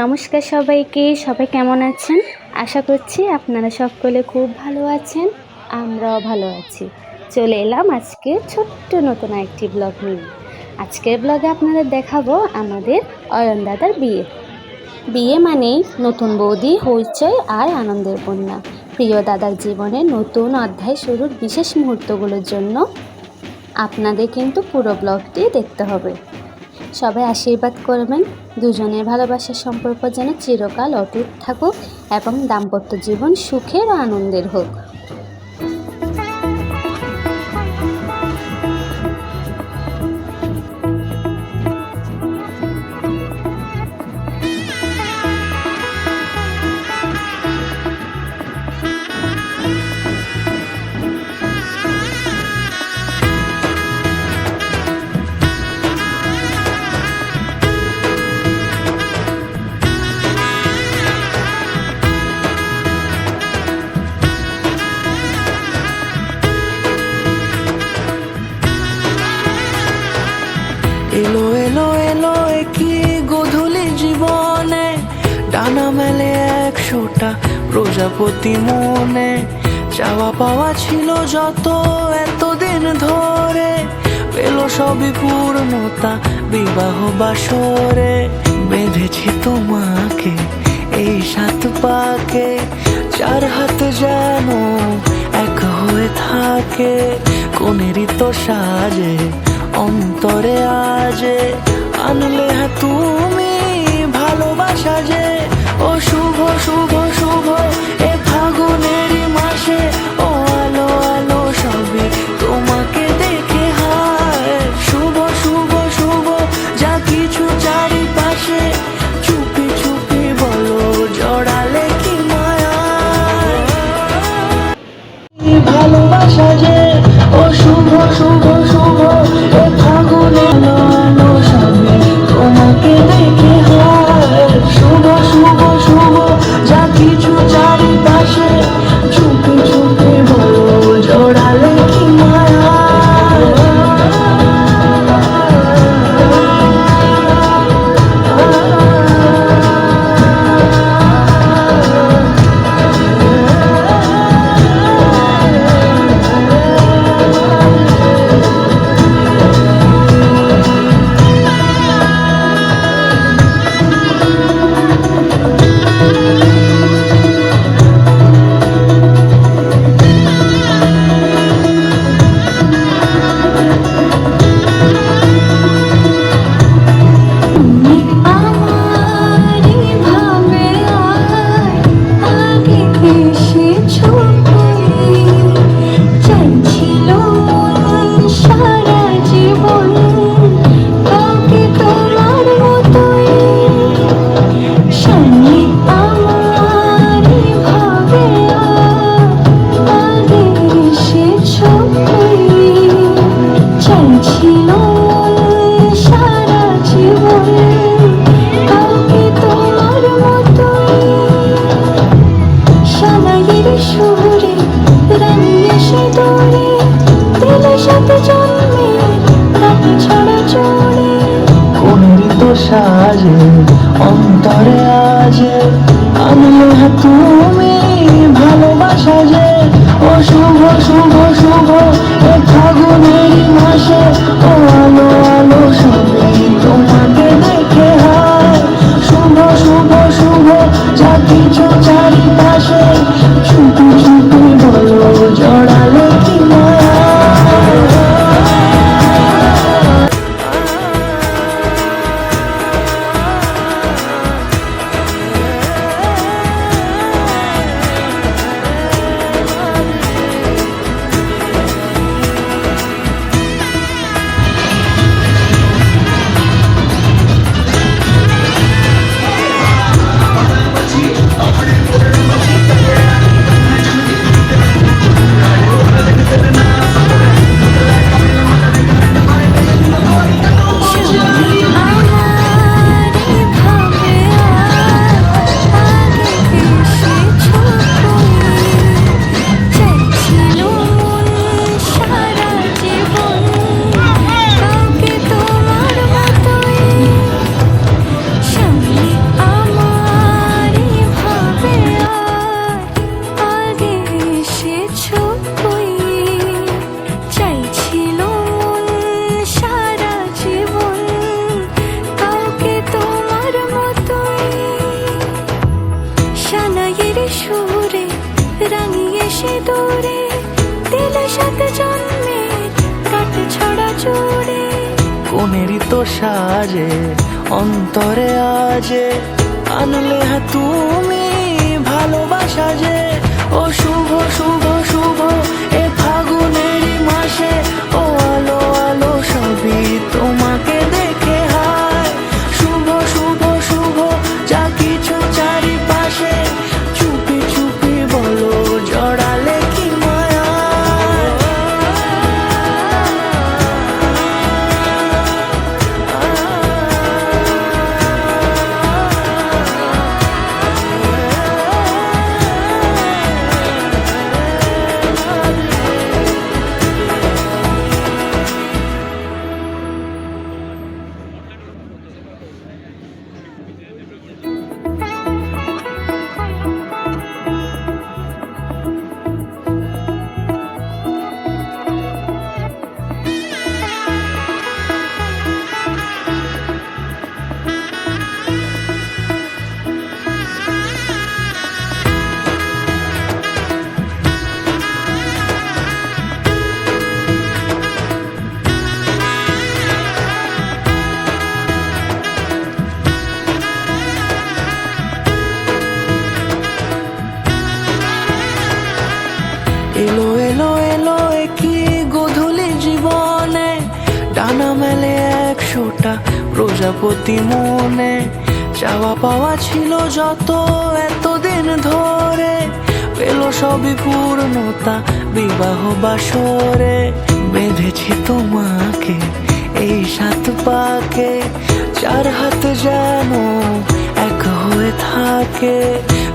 নমস্কার সবাইকে। সবাই কেমন আছেন? আশা করছি আপনারা সকলে খুব ভালো আছেন, আমরাও ভালো আছি। চলে এলাম আজকে ছোট্ট নতুন একটি ব্লগ নিয়ে। আজকের ব্লগে আপনাদের দেখাবো আমাদের অয়ন দাদার বিয়ে মানেই নতুন বৌদি, হইচই আর আনন্দের বন্যা। প্রিয় দাদার জীবনে নতুন অধ্যায় শুরুর বিশেষ মুহূর্তগুলোর জন্য আপনাদের কিন্তু পুরো ব্লগটি দেখতে হবে। সবাই আশীর্বাদ করবেন দুজনের ভালোবাসার সম্পর্ক যেন চিরকাল অটুট থাকুক এবং দাম্পত্য জীবন সুখের ও আনন্দের হোক। এলো এলো এলো কি গোধূলি জীবনে, ডানা মেলে 100টা প্রজাপতি মনে। চাওয়া পাওয়া ছিল যত এতদিন ধরে, পেল সবই পূর্ণতা বিবাহ বাসরে। বেঁধেছি তোমাকে এই 7 পাকে, 4 হাত যেন এক হয়ে থাকে। কোনেরই তো সাজে অন্তরে আজে, আনলে তুমি ভালোবাসা যে। ও শুভ শুভ শুভ এ ফাগুনেরই মাসে, ও আলো আলো সবই তোমাকে দেখে হায়। শুভ শুভ শুভ যা কিছু চারিপাশে, চুপি চুপি বলো জড়ালে কি মায়া ভালোবাসা যে। ও শুভ শুভ শুভ এ ফাগুনে আলো সবে তোমাকে দেখে হায়। শুভ শুভ শুভ যা কিছু চারিপাশে, চুপি চুপি বলো জড়ালে কি মায়া। সাজে অন্তরে আজে, আনলে তুমি ভালোবাসা যে। ও শুভ শুভ শুভ এ ফাগুনেরই মাসে, ও আলো আলো সবে তোমাকে দেখে হায়। শুভ শুভ শুভ যা কিছু চারিপাশে, চুপি চুপি বলো জড়ালে কি মায়া। গানের সুরে রাঙিয়ে সে দূরে দিলে সাত জন্মের কাট ছড়া জুড়ে। কোনেরই তো সাজে অন্তরে আজে আনলে হ্যাঁ তুমি ভালোবাসা যে। ও শুভ শুভ শুভ এ ফাগুনেরই মাসে, ও আলো আলো সবই তোমাকে দেখে হায়। শুভ শুভ শুভ যা কিছু চারিপাশে, চুপি চুপি বলো জড়ালে কি মায়া। এলো এলো এলো কি গোধূলি জীবনে, ডানা মেলে 100টা প্রজাপতি মনে। চাওয়া পাওয়া ছিল যত এতদিন ধরে, পেল সবই পূর্ণতা বিবাহ বাসরে। বেঁধেছি তোমাকে এই 7 পাকে, 4 হাত যেন এক হয়ে থাকে।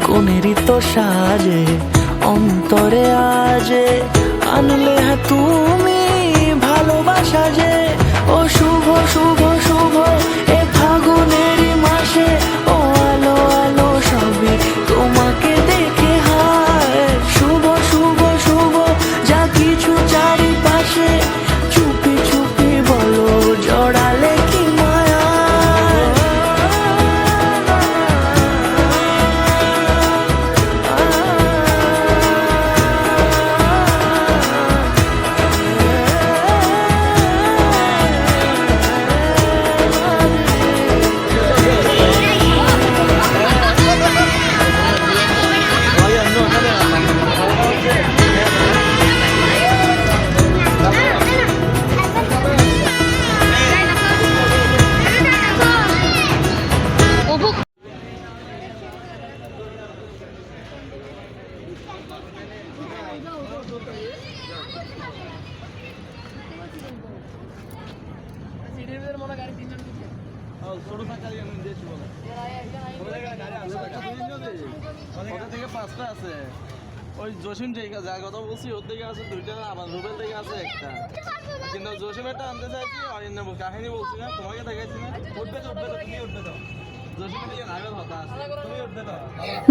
কোনেরই তো সাজে অন্তরে আজে আনলে হ্যাঁ তুমি ভালোবাসা যে। ও শুভ শুভ শুভ এ ফাগুনেরই মাসে, ও আলো আলো সবই তোমাকে দেখে হায়। শুভ শুভ শুভ যা কিছু চারিপাশে, চুপি চুপি বলো জড়ালে কি মায়া। ওই জসিম যে যা কথা বলছি ওর দিকে আছে 2টা, আবার রুবেল দিকে আছে 1টা। কিন্তু জসিমেরটা আনতে চাইছি, অরিন্য কাহিনী বলছি না, তোমাকে দেখাইছি না। উঠবে তো তুমি উঠবে তো, জসিমের দিকে নাইবের কথা আছে, তুমি উঠবে তো।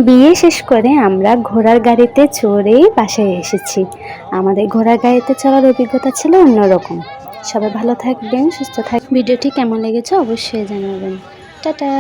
বিয়ে শেষ করে আমরা ঘোড়ার গাড়িতে চড়েই বাসায় এসেছি। আমাদের ঘোড়ার গাড়িতে চলার অভিজ্ঞতা ছিল অন্যরকম। সবাই ভালো থাকবেন, সুস্থ থাকবেন। ভিডিওটি কেমন লেগেছে অবশ্যই জানাবেন। টাটা।